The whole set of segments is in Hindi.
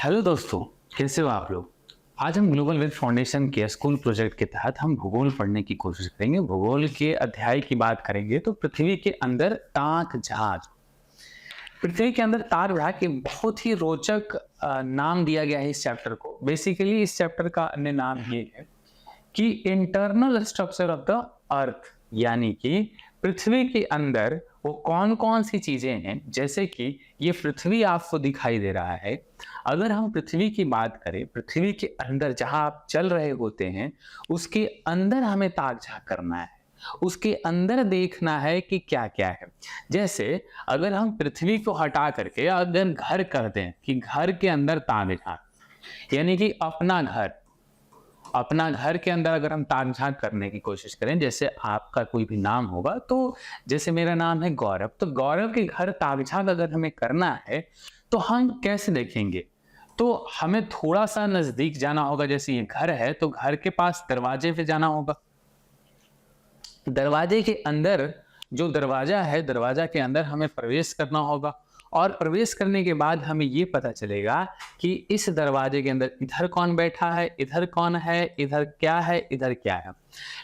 हेलो दोस्तों, कैसे हो आप लोग। आज हम ग्लोबल वेल्थ फाउंडेशन के स्कूल प्रोजेक्ट के तहत हम भूगोल पढ़ने की कोशिश करेंगे। भूगोल के अध्याय की बात करेंगे तो पृथ्वी के अंदर ताक झाग। पृथ्वी के अंदर ताक झाग के बहुत ही रोचक नाम दिया गया है इस चैप्टर को। बेसिकली इस चैप्टर का अन्य नाम ये है कि internal structure of the earth, यानी कि पृथ्वी के अंदर वो कौन कौन सी चीजें हैं। जैसे कि ये पृथ्वी आपको दिखाई दे रहा है। अगर हम पृथ्वी की बात करें, पृथ्वी के अंदर जहां आप चल रहे होते हैं उसके अंदर हमें ताक झांक करना है, उसके अंदर देखना है कि क्या क्या है। जैसे अगर हम पृथ्वी को हटा करके अगर घर कर दें कि घर के अंदर ताक झांक, यानी कि अपना घर के अंदर अगर हम ताक झांक करने की कोशिश करें, जैसे आपका कोई भी नाम होगा, तो जैसे मेरा नाम है गौरव, तो गौरव के घर ताक झांक अगर हमें करना है तो हम कैसे देखेंगे। तो हमें थोड़ा सा नजदीक जाना होगा। जैसे ये घर है तो घर के पास दरवाजे पे जाना होगा। दरवाजे के अंदर जो दरवाजा है, दरवाजा के अंदर हमें प्रवेश करना होगा और प्रवेश करने के बाद हमें ये पता चलेगा कि इस दरवाजे के अंदर इधर कौन बैठा है, इधर कौन है, इधर क्या है, इधर क्या है।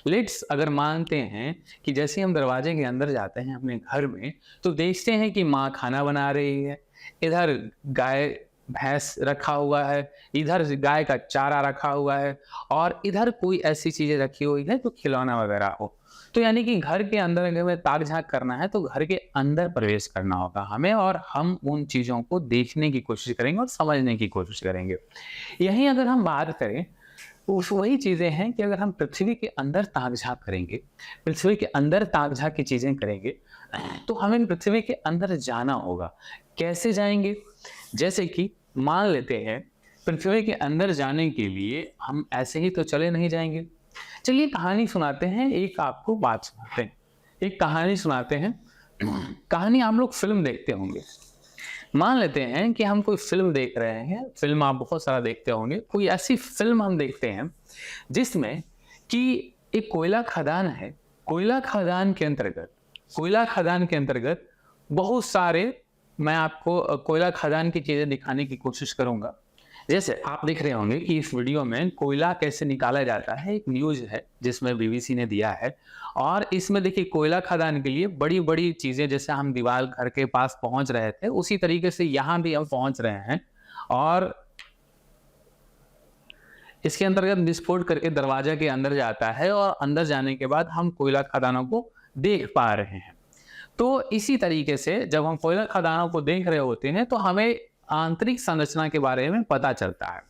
लेट्स अगर मानते हैं कि जैसे हम दरवाजे के अंदर जाते हैं अपने घर में तो देखते हैं कि माँ खाना बना रही है, इधर गाय भैंस रखा हुआ है, इधर गाय का चारा रखा हुआ है और इधर कोई ऐसी चीजें रखी हुई है जो खिलौना वगैरह हो। तो यानी कि घर के अंदर अगर हमें ताक झांक करना है तो घर के अंदर प्रवेश करना होगा हमें, और हम उन चीजों को देखने की कोशिश करेंगे और समझने की कोशिश करेंगे। यहीं अगर हम बात करें उस वही चीजें हैं कि अगर हम पृथ्वी के अंदर ताक झांक करेंगे, पृथ्वी के अंदर ताक झांक की चीजें करेंगे, तो हमें पृथ्वी के अंदर जाना होगा। कैसे जाएंगे? जैसे कि मान लेते हैं पृथ्वी के अंदर जाने के लिए हम ऐसे ही तो चले नहीं जाएंगे। चलिए कहानी सुनाते हैं, एक आपको बात सुनाते हैं, एक कहानी सुनाते हैं। कहानी आप लोग फिल्म देखते होंगे। मान लेते हैं कि हम कोई फिल्म देख रहे हैं, फिल्म आप बहुत सारा देखते होंगे। कोई ऐसी फिल्म हम देखते हैं जिसमें कि एक कोयला खदान है। कोयला खदान के अंतर्गत बहुत सारे, मैं आपको कोयला खदान की चीजें दिखाने की कोशिश करूंगा। जैसे आप देख रहे होंगे कि इस वीडियो में कोयला कैसे निकाला जाता है, एक न्यूज है जिसमें बीबीसी ने दिया है। और इसमें देखिए कोयला खदान के लिए बड़ी बड़ी चीजें, जैसे हम दीवार घर के पास पहुंच रहे थे उसी तरीके से यहाँ भी हम पहुंच रहे हैं और इसके अंतर्गत विस्फोट करके दरवाजा के अंदर जाता है और अंदर जाने के बाद हम कोयला खदानों को देख पा रहे हैं। तो इसी तरीके से जब हम कोयला खदानों को देख रहे होते हैं तो हमें आंतरिक संरचना के बारे में पता चलता है।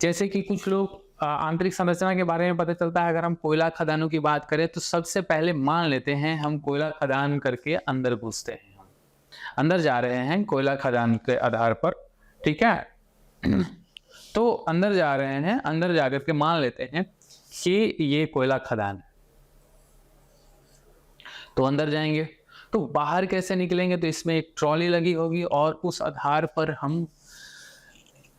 जैसे कि कुछ लोग आंतरिक संरचना के बारे में पता चलता है। अगर हम कोयला खदानों की बात करें तो सबसे पहले मान लेते हैं हम कोयला खदान करके अंदर घुसते हैं, अंदर जा रहे हैं कोयला खदान के आधार पर, ठीक है। तो अंदर जा रहे हैं, अंदर जाकर के मान लेते हैं कि ये कोयला खदान है। तो अंदर जाएंगे तो बाहर कैसे निकलेंगे, तो इसमें एक ट्रॉली लगी होगी और उस आधार पर हम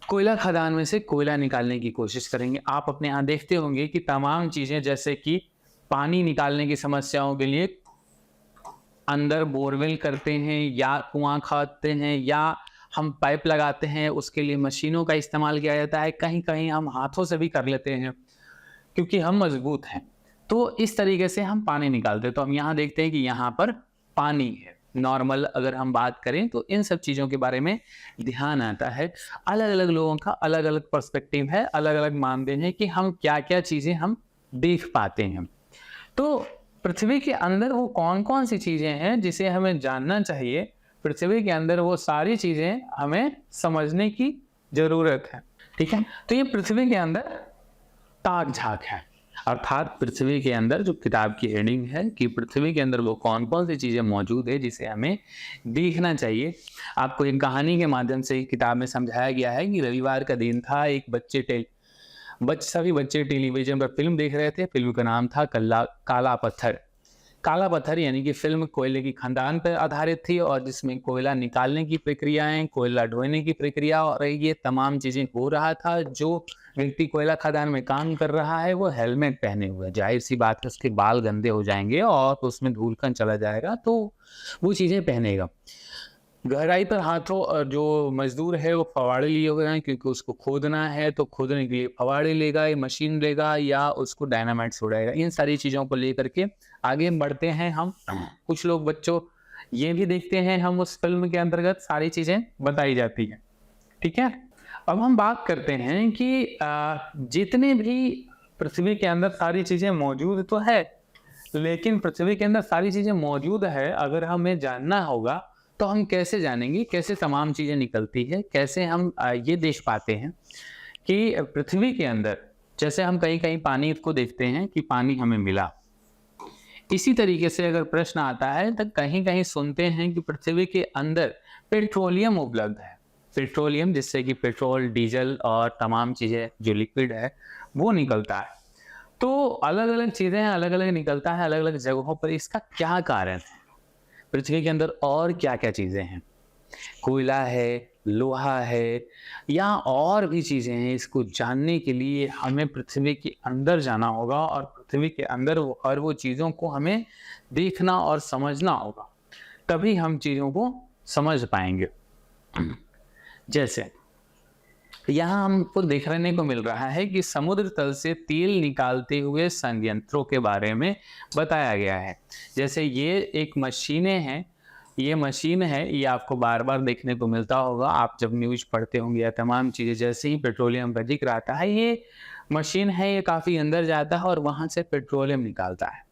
कोयला खदान में से कोयला निकालने की कोशिश करेंगे। आप अपने यहाँ देखते होंगे कि तमाम चीजें, जैसे कि पानी निकालने की समस्याओं के लिए अंदर बोरवेल करते हैं या कुआं खोदते हैं या हम पाइप लगाते हैं, उसके लिए मशीनों का इस्तेमाल किया जाता है। कहीं कहीं हम हाथों से भी कर लेते हैं क्योंकि हम मजबूत हैं। तो इस तरीके से हम पानी निकालते हैं। तो हम यहाँ देखते हैं कि यहाँ पर पानी है। नॉर्मल अगर हम बात करें तो इन सब चीज़ों के बारे में ध्यान आता है। अलग अलग लोगों का अलग अलग पर्सपेक्टिव है, अलग अलग मानते हैं कि हम क्या क्या चीज़ें हम देख पाते हैं। तो पृथ्वी के अंदर वो कौन कौन सी चीज़ें हैं जिसे हमें जानना चाहिए। पृथ्वी के अंदर वो सारी चीज़ें हमें समझने की ज़रूरत है, ठीक है। तो ये पृथ्वी के अंदर ताक झांक है, अर्थात पृथ्वी के अंदर जो किताब की हेडिंग है कि पृथ्वी के अंदर वो कौन कौन सी चीज़ें मौजूद है जिसे हमें देखना चाहिए। आपको एक कहानी के माध्यम से किताब में समझाया गया है कि रविवार का दिन था, एक सभी बच्चे टेलीविजन पर फिल्म देख रहे थे। फिल्म का नाम था काला पत्थर। काला पत्थर यानी कि फिल्म कोयले की खदान पर आधारित थी और जिसमें कोयला निकालने की प्रक्रियाएं, कोयला ढोने की प्रक्रिया और ये तमाम चीजें हो रहा था। जो व्यक्ति कोयला खदान में काम कर रहा है वो हेलमेट पहने हुए, जाहिर सी बात है उसके बाल गंदे हो जाएंगे और उसमें धूलकण चला जाएगा, तो वो चीजें पहनेगा। गहराई पर हाथों जो मजदूर है वो फवाड़े लिए हुए हैं, क्योंकि उसको खोदना है, तो खोदने के लिए फवाड़े लेगा, या मशीन लेगा, या उसको डायनामाइट छोड़ेगा। इन सारी चीज़ों को लेकर के आगे बढ़ते हैं हम। कुछ लोग बच्चों ये भी देखते हैं, हम उस फिल्म के अंतर्गत सारी चीज़ें बताई जाती हैं। ठीक है, अब हम बात करते हैं कि जितने भी पृथ्वी के अंदर सारी चीज़ें मौजूद तो है, लेकिन पृथ्वी के अंदर सारी चीज़ें मौजूद है, अगर हमें जानना होगा तो हम कैसे जानेंगे, कैसे तमाम चीज़ें निकलती है, कैसे हम ये देख पाते हैं कि पृथ्वी के अंदर जैसे हम कहीं कहीं पानी को देखते हैं कि पानी हमें मिला, इसी तरीके से अगर प्रश्न आता है तो कहीं कहीं सुनते हैं कि पृथ्वी के अंदर पेट्रोलियम उपलब्ध है। पेट्रोलियम, जिससे कि पेट्रोल, डीजल और तमाम चीज़ें जो लिक्विड है वो निकलता है। तो अलग अलग चीज़ें अलग अलग निकलता है अलग अलग जगहों पर। इसका क्या कारण है? पृथ्वी के अंदर और क्या क्या चीज़ें हैं? कोयला है, लोहा है, या और भी चीज़ें हैं। इसको जानने के लिए हमें पृथ्वी के अंदर जाना होगा, और पृथ्वी के अंदर हर वो चीज़ों को हमें देखना और समझना होगा, तभी हम चीज़ों को समझ पाएंगे। जैसे यहाँ हमको देखने को मिल रहा है कि समुद्र तल से तेल निकालते हुए संयंत्रों के बारे में बताया गया है। जैसे ये एक मशीनें हैं, ये मशीन है, ये आपको बार बार देखने को मिलता होगा, आप जब न्यूज़ पढ़ते होंगे या तमाम चीज़ें, जैसे ही पेट्रोलियम का जिक्र आता है, ये मशीन है, ये काफ़ी अंदर जाता है और वहाँ से पेट्रोलियम निकालता है।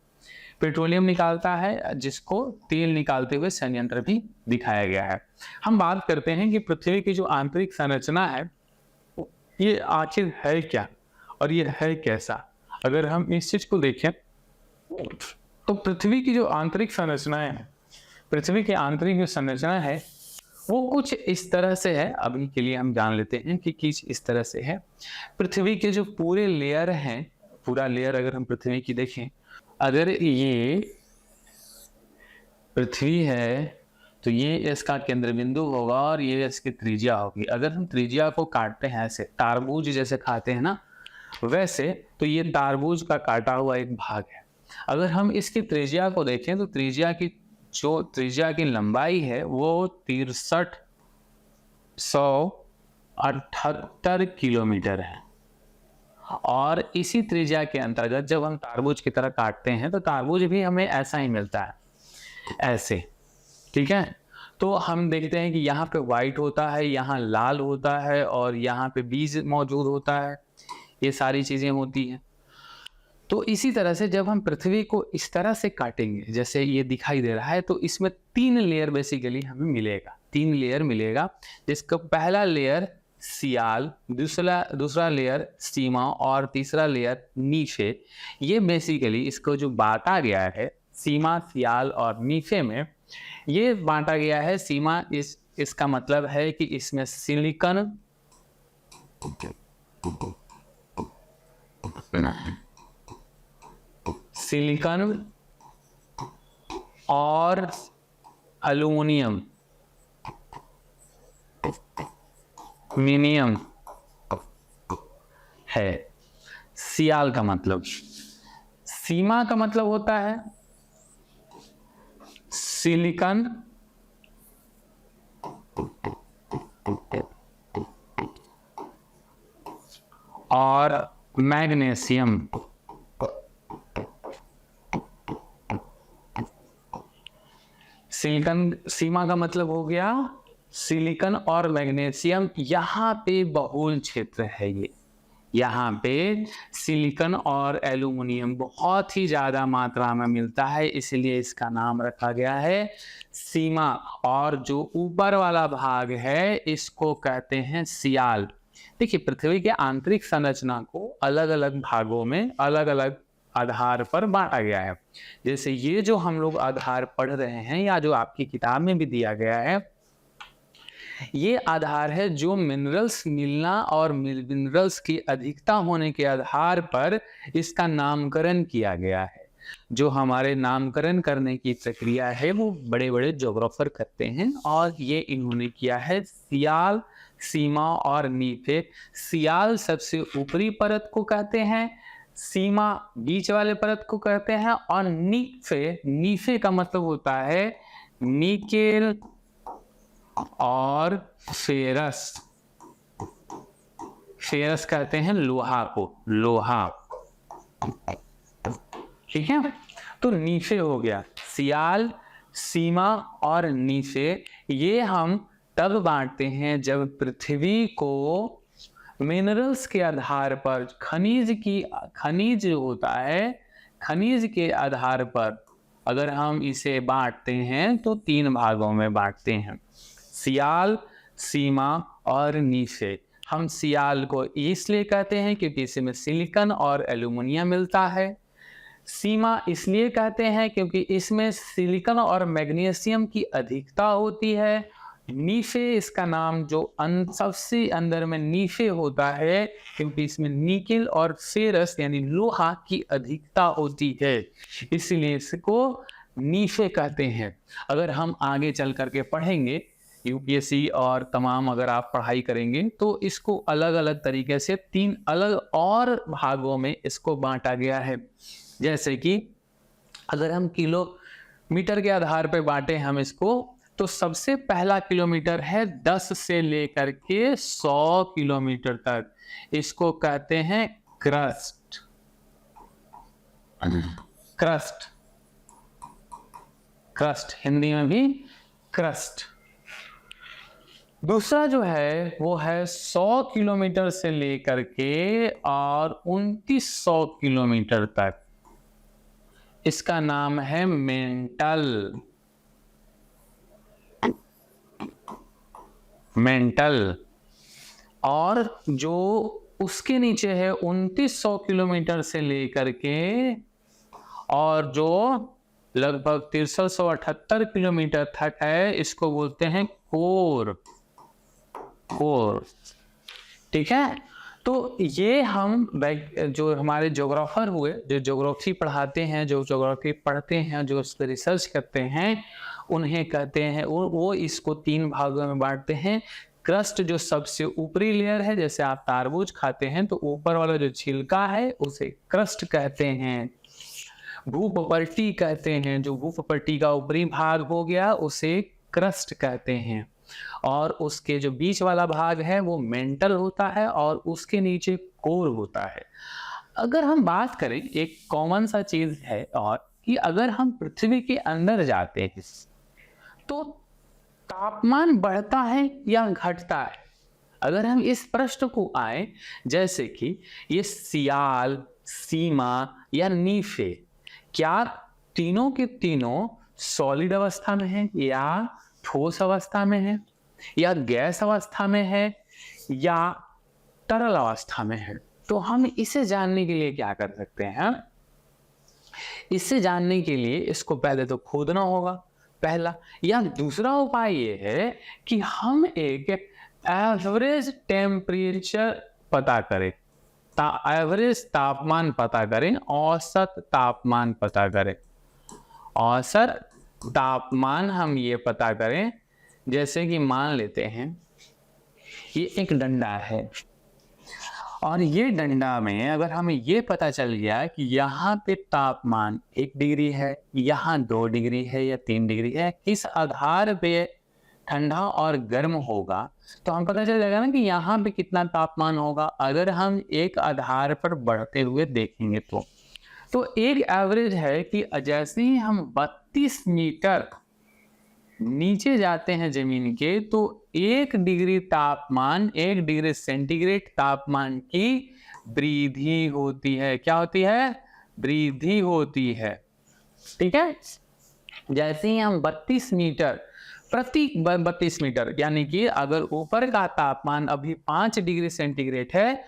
पेट्रोलियम निकालता है, जिसको तेल निकालते हुए संयंत्र भी दिखाया गया है। हम बात करते हैं कि पृथ्वी की जो आंतरिक संरचना है, ये आखिर है क्या और ये है कैसा। अगर हम इस चीज को देखें तो पृथ्वी की जो आंतरिक संरचनाएं हैं, पृथ्वी की आंतरिक जो संरचना है वो कुछ इस तरह से है। अभी के लिए हम जान लेते हैं कि किस इस तरह से है। पृथ्वी के जो पूरे लेयर हैं, पूरा लेयर अगर हम पृथ्वी की देखें, अगर ये पृथ्वी है तो ये इसका केंद्र बिंदु होगा और ये इसकी त्रिज्या होगी। अगर हम त्रिज्या को काटते हैं ऐसे, तारबूज जैसे खाते हैं ना, वैसे तो ये तारबूज का काटा हुआ एक भाग है। अगर हम इसकी त्रिज्या को देखें तो त्रिज्या की लंबाई है वो 63,178 किलोमीटर है। और इसी त्रिज्या के अंतर्गत जब हम तारबूज की तरह काटते हैं तो तारबूज भी हमें ऐसा ही मिलता है, ऐसे। ठीक है, तो हम देखते हैं कि यहाँ पे व्हाइट होता है, यहाँ लाल होता है, और यहाँ पे बीज मौजूद होता है, ये सारी चीजें होती हैं। तो इसी तरह से जब हम पृथ्वी को इस तरह से काटेंगे जैसे ये दिखाई दे रहा है, तो इसमें 3 लेयर बेसिकली हमें मिलेगा, 3 लेयर मिलेगा, जिसका पहला लेयर सियाल, दूसरा लेयर सीमा, और तीसरा लेयर नीफे। ये बेसिकली इसको जो बांटा गया है सीमा, सियाल और नीफे में, ये बांटा गया है। सीमा इसका मतलब है कि इसमें सिलिकॉन और एल्युमिनियम, मिनियम है। सियाल का मतलब, सीमा का मतलब होता है सिलिकॉन और मैग्नीशियम। सिलिकॉन, सीमा का मतलब हो गया सिलिकॉन और मैग्नीशियम। यहाँ पे बहुल क्षेत्र है, ये यहाँ पे सिलिकॉन और एल्युमिनियम बहुत ही ज़्यादा मात्रा में मिलता है, इसलिए इसका नाम रखा गया है सीमा। और जो ऊपर वाला भाग है इसको कहते हैं सियाल। देखिए, पृथ्वी के आंतरिक संरचना को अलग अलग भागों में अलग अलग आधार पर बांटा गया है। जैसे ये जो हम लोग आधार पढ़ रहे हैं या जो आपकी किताब में भी दिया गया है, ये आधार है जो मिनरल्स मिलना और मिनरल्स की अधिकता होने के आधार पर इसका नामकरण किया गया है। जो हमारे नामकरण करने की प्रक्रिया है वो बड़े बड़े ज्योग्राफर करते हैं, और ये इन्होंने किया है सीयाल, सीमा और नीफे। सियाल सबसे ऊपरी परत को कहते हैं, सीमा बीच वाले परत को कहते हैं, और नीफे, नीफे का मतलब होता है निकेल और फेरस। फेरस कहते हैं लोहा को, लोहा। ठीक है, तो नीफे हो गया, सियाल, सीमा और नीफे। ये हम तब बांटते हैं जब पृथ्वी को मिनरल्स के आधार पर, खनिज होता है, खनिज के आधार पर अगर हम इसे बांटते हैं तो 3 भागों में बांटते हैं, सियाल, सीमा और नीफे। हम सियाल को इसलिए कहते हैं क्योंकि इसमें सिलिकॉन और एल्यूमिनियम मिलता है। सीमा इसलिए कहते हैं क्योंकि इसमें सिलिकॉन और मैग्नीशियम की अधिकता होती है। नीफे इसका नाम जो सबसे अंदर में नीफे होता है क्योंकि इसमें निकेल और फेरस यानी लोहा की अधिकता होती है, इसलिए इसको नीफे कहते हैं। अगर हम आगे चल करके पढ़ेंगे यूपीएससी और तमाम अगर आप पढ़ाई करेंगे तो इसको अलग अलग तरीके से 3 अलग और भागों में इसको बांटा गया है। जैसे कि अगर हम किलोमीटर के आधार पर बांटे हम इसको, तो सबसे पहला किलोमीटर है 10 से लेकर के 100 किलोमीटर तक, इसको कहते हैं क्रस्ट। क्रस्ट, क्रस्ट हिंदी में भी क्रस्ट। दूसरा जो है वो है 100 किलोमीटर से लेकर के और 2900 किलोमीटर तक, इसका नाम है मेंटल। मेंटल। और जो उसके नीचे है 2900 किलोमीटर से लेकर के और जो लगभग 6378 किलोमीटर तक है, इसको बोलते हैं कोर। कोर, ठीक है। तो ये हम जो हमारे ज्योग्राफर हुए, जो ज्योग्राफी पढ़ाते हैं, जो ज्योग्राफी पढ़ते हैं, जो उस पर रिसर्च करते हैं, उन्हें कहते हैं वो इसको 3 भागों में बांटते हैं। क्रस्ट जो सबसे ऊपरी लेयर है, जैसे आप तरबूज खाते हैं तो ऊपर वाला जो छिलका है उसे क्रस्ट कहते हैं। भूपट्टी कहते हैं, जो भूपट्टी का ऊपरी भाग हो गया उसे क्रस्ट कहते हैं। और उसके जो बीच वाला भाग है वो मेंटल होता है और उसके नीचे कोर होता है। अगर हम बात करें, एक कॉमन सा चीज है और कि अगर हम पृथ्वी के अंदर जाते हैं तो तापमान बढ़ता है या घटता है। अगर हम इस प्रश्न को आए, जैसे कि ये सियाल, सीमा या नीफे, क्या तीनों के तीनों सॉलिड अवस्था में है या ठोस अवस्था में है या गैस अवस्था में है या तरल अवस्था में है, तो हम इसे जानने के लिए क्या कर सकते हैं? इसे जानने के लिए इसको पहले तो खोदना होगा, पहला। या दूसरा उपाय ये है कि हम एक एवरेज टेम्परेचर पता करें, एवरेज तापमान पता करें, औसत तापमान पता करें। औसत तापमान हम ये पता करें, जैसे कि मान लेते हैं ये एक डंडा है और ये डंडा में अगर हमें ये पता चल गया कि यहाँ पे तापमान 1 डिग्री है, यहाँ 2 डिग्री है या 3 डिग्री है, किस आधार पे ठंडा और गर्म होगा, तो हम पता चल जाएगा ना कि यहाँ पे कितना तापमान होगा। अगर हम एक आधार पर बढ़ते हुए देखेंगे तो एक एवरेज है कि जैसे ही हम 32 मीटर नीचे जाते हैं जमीन के, तो 1 डिग्री तापमान, 1 डिग्री सेंटीग्रेड तापमान की वृद्धि होती है। क्या होती है? वृद्धि होती है, ठीक है। जैसे ही हम 32 मीटर प्रति 32 मीटर, यानी कि अगर ऊपर का तापमान अभी 5 डिग्री सेंटीग्रेड है,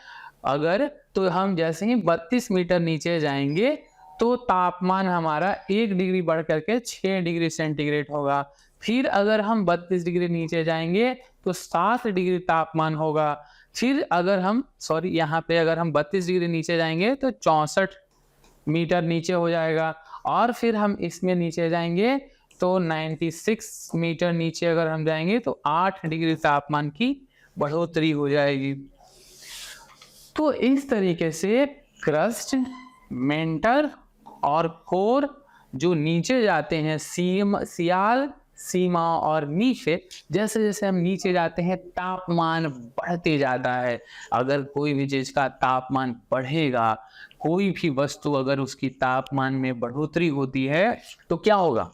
अगर तो हम जैसे ही 32 मीटर नीचे जाएंगे तो तापमान हमारा 1 डिग्री बढ़ करके 6 डिग्री सेंटीग्रेड होगा। फिर अगर हम 32 डिग्री नीचे जाएंगे तो 7 डिग्री तापमान होगा। फिर अगर हम यहाँ पे अगर हम 32 डिग्री नीचे जाएंगे तो 64 मीटर नीचे हो जाएगा। और फिर हम इसमें नीचे जाएंगे तो 96 मीटर नीचे अगर हम जाएंगे तो 8 डिग्री तापमान की बढ़ोतरी हो जाएगी। तो इस तरीके से क्रस्ट, मेंटल और कोर जो नीचे जाते हैं, सियाल, सीमा और नीचे, जैसे जैसे हम नीचे जाते हैं तापमान बढ़ते जाता है। अगर कोई भी चीज का तापमान बढ़ेगा, कोई भी वस्तु अगर उसकी तापमान में बढ़ोतरी होती है तो क्या होगा?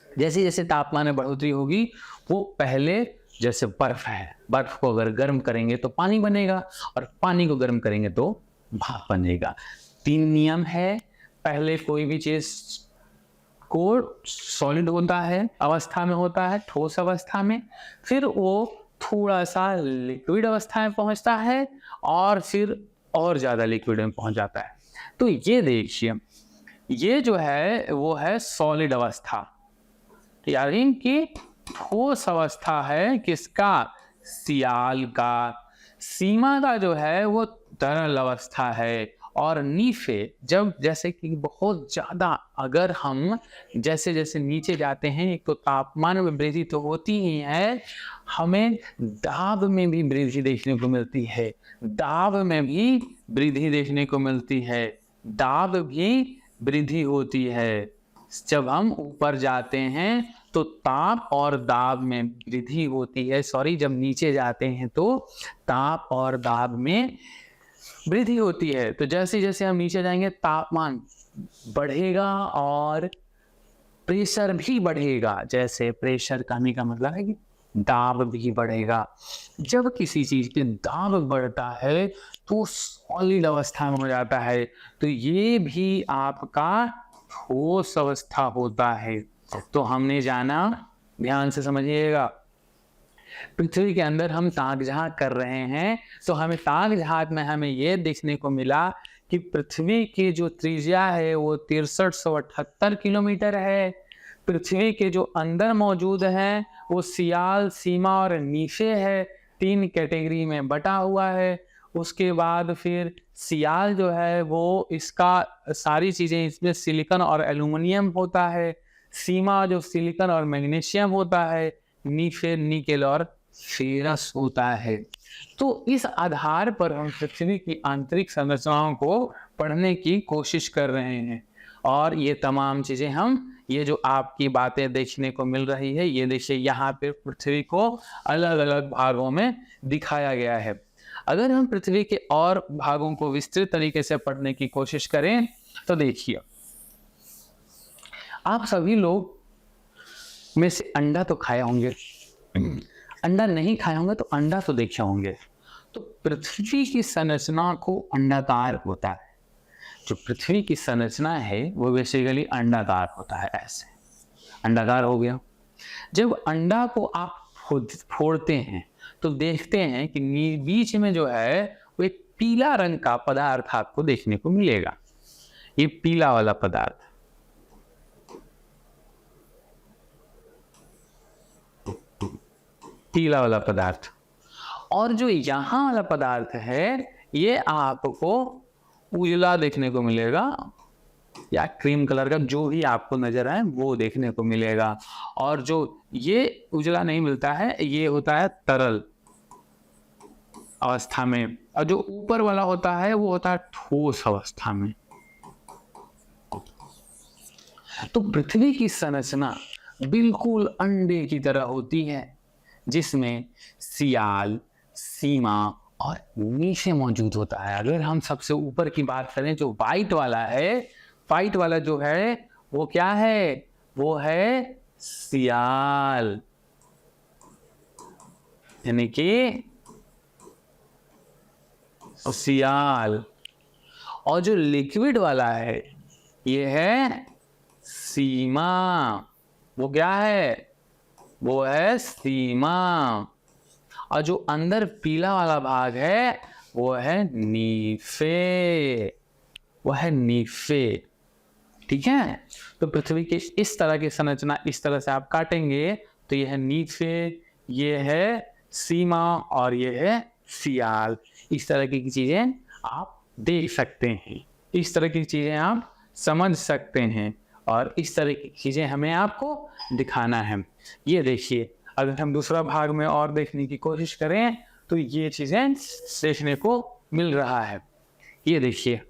जैसे जैसे तापमान में बढ़ोतरी होगी, वो पहले, जैसे बर्फ है, बर्फ को अगर गर्म करेंगे तो पानी बनेगा, और पानी को गर्म करेंगे तो भाप बनेगा। 3 नियम है। पहले कोई भी चीज को सॉलिड होता है, अवस्था में होता है, ठोस अवस्था में, फिर वो थोड़ा सा लिक्विड अवस्था में पहुंचता है, और फिर और ज्यादा लिक्विड में पहुंच जाता है। तो ये देखिए, ये जो है वो है सॉलिड अवस्था, यानी कि ठोस अवस्था है किसका? सियाल का। सीमा का जो है वो तरल अवस्था है। और नीचे, जब जैसे कि बहुत ज्यादा, अगर हम जैसे जैसे नीचे जाते हैं, एक तो तापमान में वृद्धि तो होती ही है, हमें दाब में भी वृद्धि देखने को मिलती है। दाब में भी वृद्धि देखने को मिलती है, दाब भी वृद्धि होती है। जब हम ऊपर जाते हैं तो ताप और दाब में वृद्धि होती है, सॉरी, जब नीचे जाते हैं तो ताप और दाब में वृद्धि होती है। तो जैसे जैसे हम नीचे जाएंगे तापमान बढ़ेगा और प्रेशर भी बढ़ेगा। जैसे प्रेशर कमी का मतलब है कि दाब भी बढ़ेगा। जब किसी चीज के दाब बढ़ता है तो सॉलिड अवस्था में हो जाता है, तो ये भी आपका ठोस अवस्था होता है। तो हमने जाना, ध्यान से समझिएगा, पृथ्वी के अंदर हम ताक झांक कर रहे हैं, तो हमें ताक झांक में हमें यह देखने को मिला कि पृथ्वी की जो त्रिज्या है वो 6378 किलोमीटर है। पृथ्वी के जो अंदर मौजूद है वो सियाल, सीमा और नीचे है, 3 कैटेगरी में बटा हुआ है। उसके बाद फिर सियाल जो है वो, इसका सारी चीजें, इसमें सिलिकॉन और एल्यूमिनियम होता है। सीमा जो सिलिकॉन और मैग्नीशियम होता है। नीचे निकेल और फेरस होता है। तो इस आधार पर हम पृथ्वी की आंतरिक संरचनाओं को पढ़ने की कोशिश कर रहे हैं। और ये तमाम चीजें हम, ये जो आपकी बातें देखने को मिल रही है, ये देखिए यहाँ पे पृथ्वी को अलग अलग भागों में दिखाया गया है। अगर हम पृथ्वी के और भागों को विस्तृत तरीके से पढ़ने की कोशिश करें तो देखिए, आप सभी लोग में से अंडा तो खाए होंगे, अंडा नहीं खाए होंगे तो अंडा तो देखे होंगे। तो पृथ्वी की संरचना को अंडाकार होता है। जो पृथ्वी की संरचना है वो बेसिकली अंडाकार होता है। ऐसे अंडाकार हो गया। जब अंडा को आप फोड़ते हैं तो देखते हैं कि बीच में जो है वो एक पीला रंग का पदार्थ आपको देखने को मिलेगा। ये पीला वाला पदार्थ, पीला वाला पदार्थ, और जो यहाँ वाला पदार्थ है ये आपको उजला देखने को मिलेगा, या क्रीम कलर का, जो भी आपको नजर आए वो देखने को मिलेगा। और जो ये उजला नहीं मिलता है, ये होता है तरल अवस्था में, और जो ऊपर वाला होता है वो होता है ठोस अवस्था में। तो पृथ्वी की संरचना बिल्कुल अंडे की तरह होती है, जिसमें सियाल, सीमा और नीचे मौजूद होता है। अगर हम सबसे ऊपर की बात करें, जो वाइट वाला है, वाइट वाला जो है वो क्या है? वो है सियाल, यानी कि सियाल। और जो लिक्विड वाला है ये है सीमा। वो क्या है? वो है सीमा। और जो अंदर पीला वाला भाग है वो है नीफे, वो है नीफे। ठीक है। तो पृथ्वी की इस तरह की संरचना, इस तरह से आप काटेंगे तो ये है नीफे, ये है सीमा और ये है सियाल। इस तरह की चीजें आप देख सकते हैं, इस तरह की चीजें आप समझ सकते हैं, और इस तरह की चीजें हमें आपको दिखाना है। ये देखिए, अगर हम दूसरा भाग में और देखने की कोशिश करें तो ये चीजें देखने को मिल रहा है। ये देखिए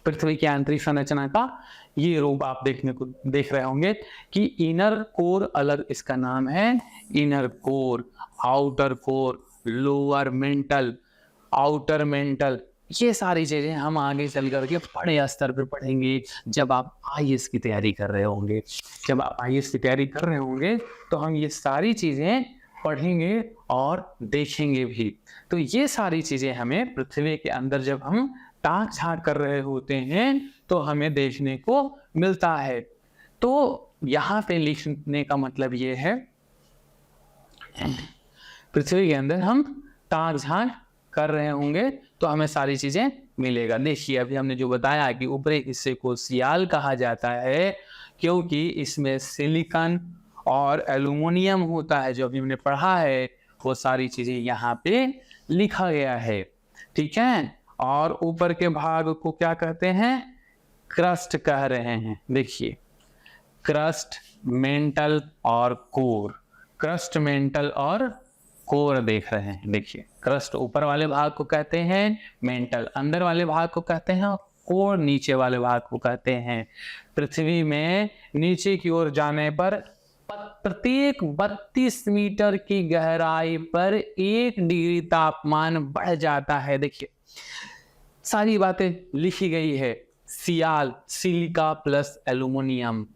पृथ्वी की आंतरिक संरचना का ये रूप आप देख रहे होंगे कि इनर कोर अलग इसका नाम है, inner core, outer core, lower mental, outer mental. ये सारी चीजें हम आगे चल करके बड़े स्तर पर पढ़ेंगे जब आप आईएएस की तैयारी कर रहे होंगे। जब आप आईएएस की तैयारी कर रहे होंगे तो हम ये सारी चीजें पढ़ेंगे और देखेंगे भी। तो ये सारी चीजें हमें पृथ्वी के अंदर जब हम ताक झांक कर रहे होते हैं तो हमें देखने को मिलता है। तो यहाँ पे लिखने का मतलब ये है, पृथ्वी के अंदर हम ताक झांक कर रहे होंगे तो हमें सारी चीजें मिलेगा। देखिए अभी हमने जो बताया कि ऊपरी हिस्से को सियाल कहा जाता है क्योंकि इसमें सिलिकॉन और एल्युमिनियम होता है। जो अभी हमने पढ़ा है वो सारी चीजें यहाँ पे लिखा गया है, ठीक है। और ऊपर के भाग को क्या कहते हैं, क्रस्ट कह रहे हैं। देखिए क्रस्ट, मेंटल और कोर, क्रस्ट, मेंटल और कोर देख रहे हैं। देखिए क्रस्ट ऊपर वाले भाग को कहते हैं, मेंटल अंदर वाले भाग को कहते हैं, कोर नीचे वाले भाग को कहते हैं। पृथ्वी में नीचे की ओर जाने पर प्रत्येक 32 मीटर की गहराई पर 1 डिग्री तापमान बढ़ जाता है। देखिए सारी बातें लिखी गई है। Sial, silica plus aluminium,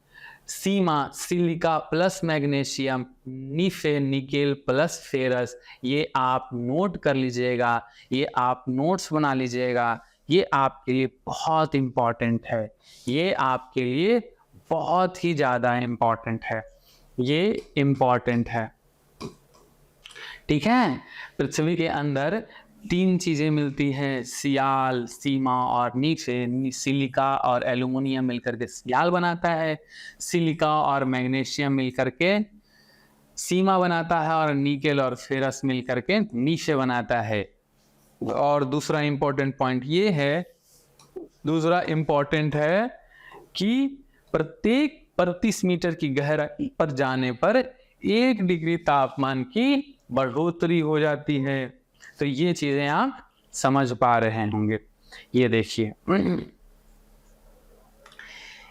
sima, silica plus magnesium, nife, nickel plus ferrous. ये आप नोट कर लीजिएगा, ये आप नोट्स बना लीजिएगा। ये आपके लिए बहुत इम्पॉर्टेंट है, ये आपके लिए बहुत ही ज़्यादा इम्पॉर्टेंट है, ये इम्पॉर्टेंट है, ठीक है। पृथ्वी के अंदर 3 चीज़ें मिलती हैं, सियाल, सीमा और नीफे। सिलिका और एल्युमिनियम मिलकर के सियाल बनाता है, सिलिका और मैग्नीशियम मिलकर के सीमा बनाता है और निकेल और फेरस मिलकर के नीफे बनाता है। और दूसरा इम्पोर्टेंट पॉइंट ये है, दूसरा इम्पोर्टेंट है कि प्रत्येक 32 मीटर की गहराई पर जाने पर 1 डिग्री तापमान की बढ़ोतरी हो जाती है। तो ये चीजें आप समझ पा रहे होंगे। ये देखिए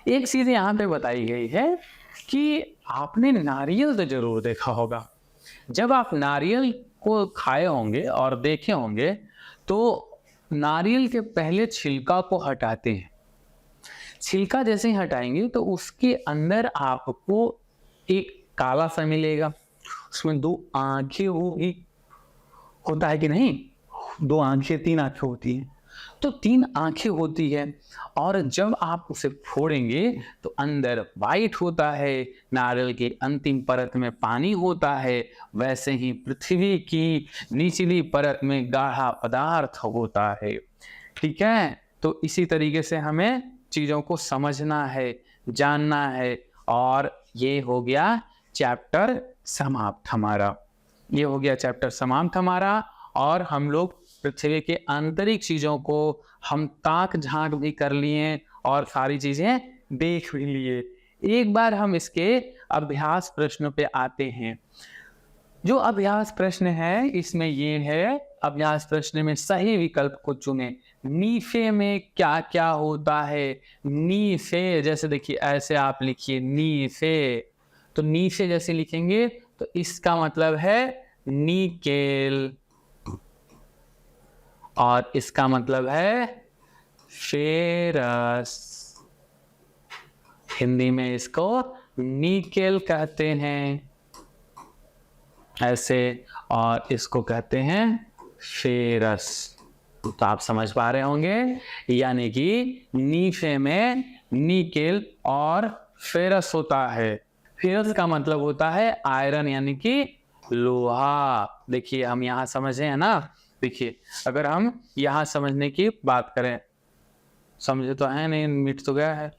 एक चीज यहाँ पे बताई गई है कि आपने नारियल तो जरूर देखा होगा। जब आप नारियल को खाए होंगे और देखे होंगे तो नारियल के पहले छिलका को हटाते हैं। छिलका जैसे ही हटाएंगे तो उसके अंदर आपको एक काला सा मिलेगा, उसमें 2 आंखें होगी, होता है कि नहीं, 2 आंखें, 3 आंखें होती हैं। तो 3 आंखें होती है और जब आप उसे फोड़ेंगे तो अंदर वाइट होता है, नारियल के अंतिम परत में पानी होता है, वैसे ही पृथ्वी की निचली परत में गाढ़ा पदार्थ होता है, ठीक है। तो इसी तरीके से हमें चीज़ों को समझना है, जानना है। और ये हो गया चैप्टर समाप्त हमारा, ये हो गया चैप्टर समाप्त हमारा। और हम लोग पृथ्वी के आंतरिक चीज़ों को हम ताक झांक भी कर लिए और सारी चीज़ें देख भी लिए। एक बार हम इसके अभ्यास प्रश्न पे आते हैं। जो अभ्यास प्रश्न है इसमें ये है, अभ्यास प्रश्न में सही विकल्प को चुने। नीफे में क्या क्या होता है, नीफे जैसे देखिए ऐसे आप लिखिए नीफे, तो नीफे जैसे लिखेंगे तो इसका मतलब है निकेल और इसका मतलब है फेरस। हिंदी में इसको निकेल कहते हैं ऐसे, और इसको कहते हैं फेरस। तो आप समझ पा रहे होंगे, यानी कि नीफे में निकेल और फेरस होता है। फेरस का मतलब होता है आयरन यानी कि लोहा। देखिए हम यहाँ समझे हैं ना, देखिए अगर हम यहाँ समझने की बात करें, समझे तो है नहीं, मिट तो गया है,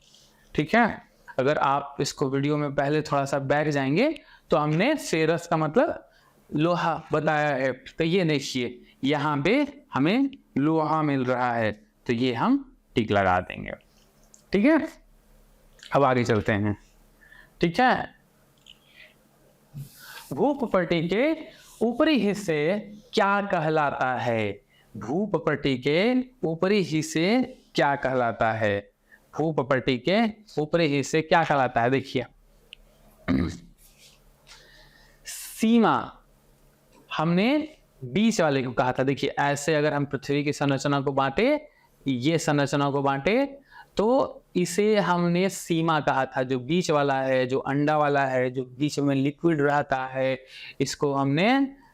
ठीक है। अगर आप इसको वीडियो में पहले थोड़ा सा बैक जाएंगे तो हमने फेरस का मतलब लोहा बताया है। तो ये देखिए यहाँ पे हमें लोहा मिल रहा है, तो ये हम टिक लगा देंगे, ठीक है। अब आगे चलते हैं, ठीक है। भूपटल के ऊपरी हिस्से क्या कहलाता है, भूपटल के ऊपरी हिस्से क्या कहलाता है। भूप्रपट्टी के ऊपरी हिस्से क्या कहलाता है? देखिए, सीमा हमने बीच वाले को कहा था। देखिए, ऐसे अगर हम पृथ्वी की संरचना को बांटे, ये संरचना को बांटे, तो इसे हमने सीमा कहा था। जो बीच वाला है, जो अंडा वाला है, जो बीच में लिक्विड रहता है, इसको हमने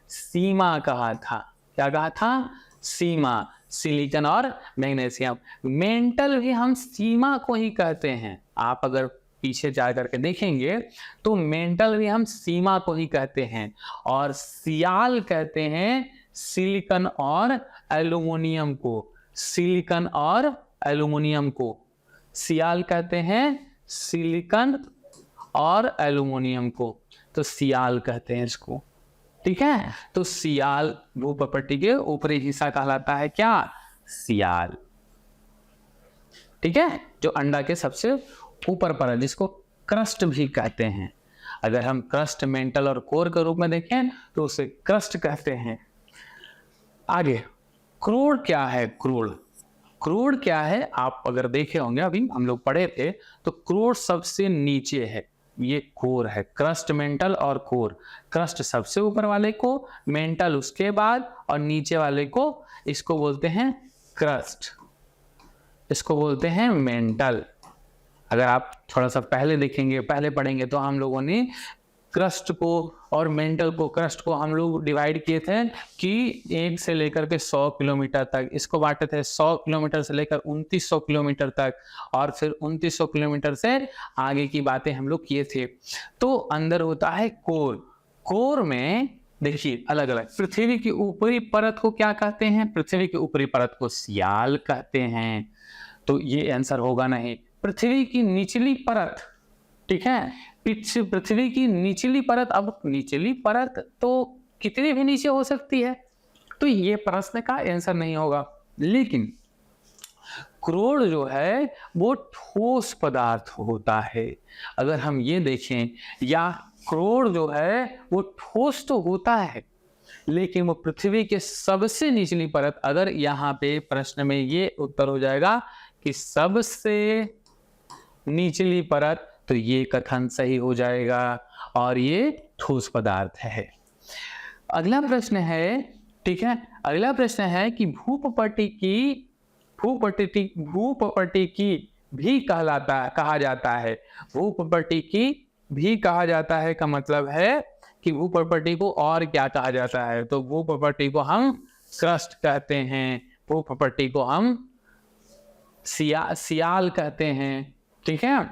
सीमा कहा था। क्या कहा था? सीमा। सिलिकॉन और मैग्नीशियम। मेंटल भी हम सीमा को ही कहते हैं। आप अगर पीछे जा करके देखेंगे तो मेंटल भी हम सीमा को ही कहते हैं। और सियाल कहते हैं सिलिकॉन और एल्युमिनियम को। सिलिकॉन और एल्युमिनियम को सियाल कहते हैं, सिलिकॉन और एल्युमिनियम को तो सियाल कहते हैं इसको। ठीक है, तो सियाल भूप्रपट्टी के ऊपरी हिस्सा कहलाता है क्या? सियाल। ठीक है, जो अंडा के सबसे ऊपर पर है, जिसको क्रस्ट भी कहते हैं। अगर हम क्रस्ट, मेंटल और कोर के रूप में देखें तो उसे क्रस्ट कहते हैं। आगे, क्रोड क्या है? क्रोड क्या है? आप अगर देखे होंगे, अभी हम लोग पढ़े थे, तो क्रोड सबसे नीचे है। ये कोर है। क्रस्ट, मेंटल और कोर। क्रस्ट सबसे ऊपर वाले को, मेंटल उसके बाद, और नीचे वाले को इसको बोलते हैं क्रस्ट, इसको बोलते हैं मेंटल। अगर आप थोड़ा सा पहले देखेंगे, पहले पढ़ेंगे, तो हम लोगों ने क्रस्ट को और मेंटल को, क्रस्ट को हम लोग डिवाइड किए थे कि 1 से लेकर के 100 किलोमीटर तक। इसको बांटे थे 100 किलोमीटर से लेकर 2900 किलोमीटर तक, और फिर 2900 किलोमीटर से आगे की बातें हम लोग किए थे। तो अंदर होता है कोर। कोर में देखिए अलग अलग। पृथ्वी की ऊपरी परत को क्या कहते हैं? पृथ्वी की ऊपरी परत को सियाल कहते हैं। तो ये आंसर होगा नहीं। पृथ्वी की निचली परत, ठीक है, पृथ्वी की निचली परत। अब निचली परत तो कितनी भी नीचे हो सकती है, तो ये प्रश्न का आंसर नहीं होगा। लेकिन क्रोड जो है वो ठोस पदार्थ होता है। अगर हम ये देखें, या क्रोड जो है वो ठोस तो होता है, लेकिन वो पृथ्वी के सबसे निचली परत। अगर यहाँ पे प्रश्न में ये उत्तर हो जाएगा कि सबसे निचली परत, तो ये कथन सही हो जाएगा और ये ठोस पदार्थ है। अगला प्रश्न है, ठीक है, अगला प्रश्न है कि भूप्रपट्टी की भी कहा जाता है। भूप्रपट्टी की भी कहा जाता है का मतलब है कि भूप्रपट्टी को और क्या कहा जाता है? तो भूप्रपट्टी को हम क्रस्ट कहते हैं, भूप्रपट्टी को हम सियाल कहते हैं। ठीक है,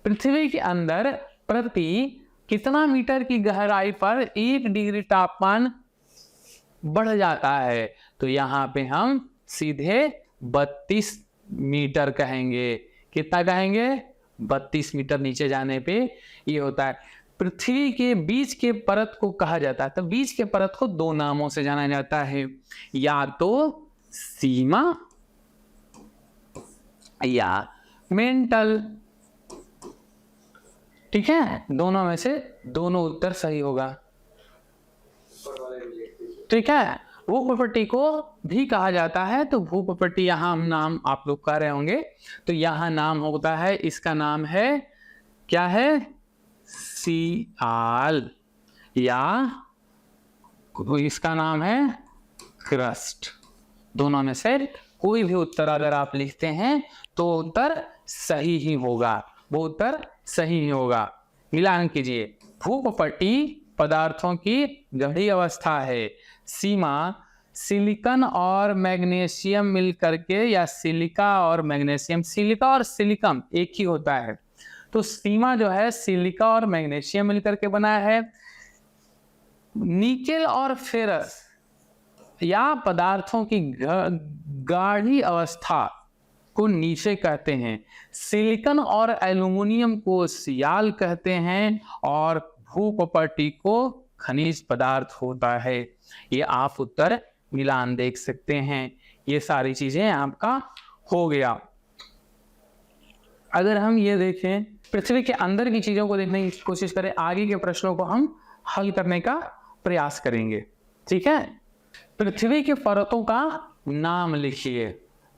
पृथ्वी के अंदर प्रति कितना मीटर की गहराई पर 1 डिग्री तापमान बढ़ जाता है? तो यहाँ पे हम सीधे 32 मीटर कहेंगे। कितना कहेंगे? 32 मीटर नीचे जाने पे ये होता है। पृथ्वी के बीच के परत को कहा जाता है। तो बीच के परत को 2 नामों से जाना जाता है, या तो सीमा या मेंटल। ठीक है, दोनों में से दोनों उत्तर सही होगा। ठीक है, भूप्रपट्टी को भी कहा जाता है। तो भूप्रपट्टी यहाँ हम नाम आप लोग कह रहे होंगे, तो यहाँ नाम होता है, इसका नाम है क्या है? सियाल, या इसका नाम है क्रस्ट। दोनों में से कोई भी उत्तर अगर आप लिखते हैं तो उत्तर सही ही होगा, वो उत्तर सही ही होगा। मिलान कीजिए। भूप्रपट्टी पदार्थों की गहरी अवस्था है। सीमा सिलिकॉन और मैग्नीशियम मिल करके, या सिलिका और मैग्नीशियम, सिलिका और सिलिकॉन एक ही होता है। तो सीमा जो है सिलिका और मैग्नीशियम मिलकर के बना है। निकेल और फेरस या पदार्थों की गाढ़ी अवस्था को नीचे कहते हैं। सिलिकॉन और एल्युमिनियम को सियाल कहते हैं, और भूप्रपट्टी को खनिज पदार्थ होता है। ये आप उत्तर मिलान देख सकते हैं। ये सारी चीजें आपका हो गया। अगर हम ये देखें, पृथ्वी के अंदर की चीजों को देखने की कोशिश करें, आगे के प्रश्नों को हम हल करने का प्रयास करेंगे। ठीक है, पृथ्वी के परतों का नाम लिखिए।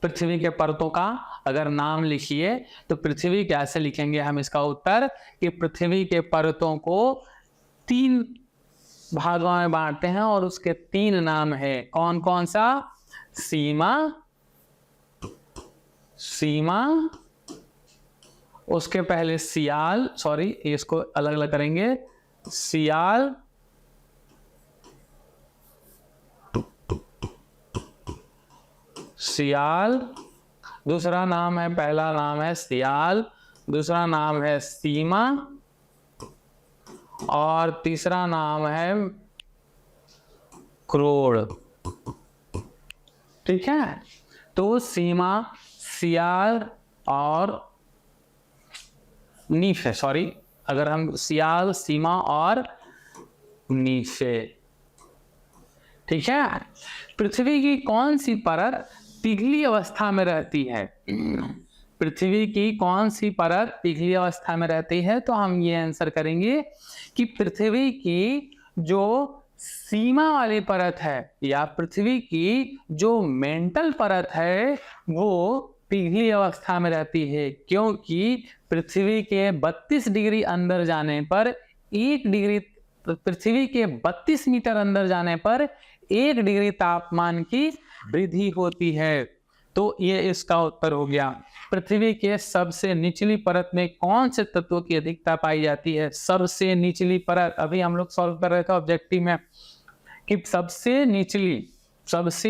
पृथ्वी के परतों का अगर नाम लिखिए तो पृथ्वी कैसे लिखेंगे हम इसका उत्तर कि पृथ्वी के परतों को 3 भागों में बांटते हैं और उसके 3 नाम है। कौन कौन सा? सीमा, सीमा, उसके पहले सियाल, सॉरी इसको अलग अलग करेंगे, सियाल, सियाल, दूसरा नाम है, पहला नाम है सियाल, दूसरा नाम है सीमा और तीसरा नाम है क्रोड़। ठीक है, तो सीमा, सियाल और नीफे, सॉरी अगर हम सियाल, सीमा और नीफे। ठीक है, पृथ्वी की कौन सी परत पिघली अवस्था में रहती है? पृथ्वी की कौन सी परत पिघली अवस्था में रहती है? तो हम ये आंसर करेंगे कि पृथ्वी की जो सीमा वाली परत है या पृथ्वी की जो मेंटल परत है वो पिघली अवस्था में रहती है, क्योंकि पृथ्वी के 32 डिग्री अंदर जाने पर 1 डिग्री, पृथ्वी के 32 मीटर अंदर जाने पर 1 डिग्री तापमान की वृद्धि होती है। तो ये इसका उत्तर हो गया। पृथ्वी के सबसे निचली परत में कौन से तत्वों की अधिकता पाई जाती है? सबसे निचली परत, अभी हम लोग सॉल्व कर रहे थे ऑब्जेक्टिव में कि सबसे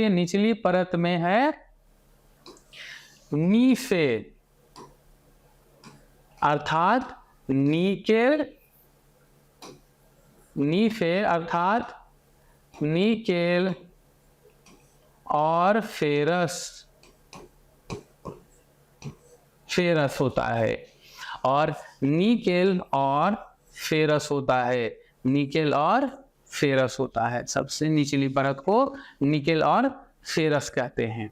निचली परत में है नीफे अर्थात निकेल, नीफे अर्थात निकेल और फेरस, फेरस होता है और निकेल और फेरस होता है, निकेल और फेरस होता है। सबसे निचली परत को निकेल और फेरस कहते हैं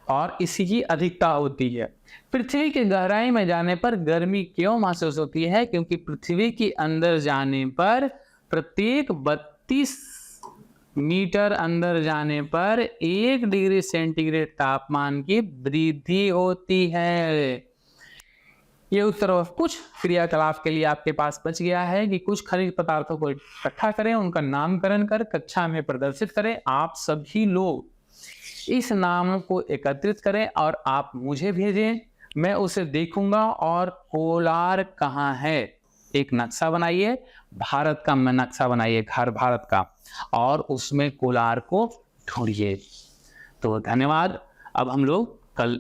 और इसी की अधिकता होती है। पृथ्वी की गहराई में जाने पर गर्मी क्यों महसूस होती है? क्योंकि पृथ्वी के अंदर जाने पर प्रत्येक 32 मीटर अंदर जाने पर 1 डिग्री सेंटीग्रेड तापमान की वृद्धि होती है। ये उत्तर और कुछ क्रियाकलाप के लिए आपके पास बच गया है कि कुछ खनिज पदार्थों को इकट्ठा करें, उनका नामकरण कर कक्षा में प्रदर्शित करें। आप सभी लोग इस नाम को एकत्रित करें और आप मुझे भेजें, मैं उसे देखूंगा और कोलार कहाँ है एक नक्शा बनाइए, भारत का नक्शा बनाइए, घर भारत का, और उसमें कोलार को ढूंढिए। तो धन्यवाद। अब हम लोग कल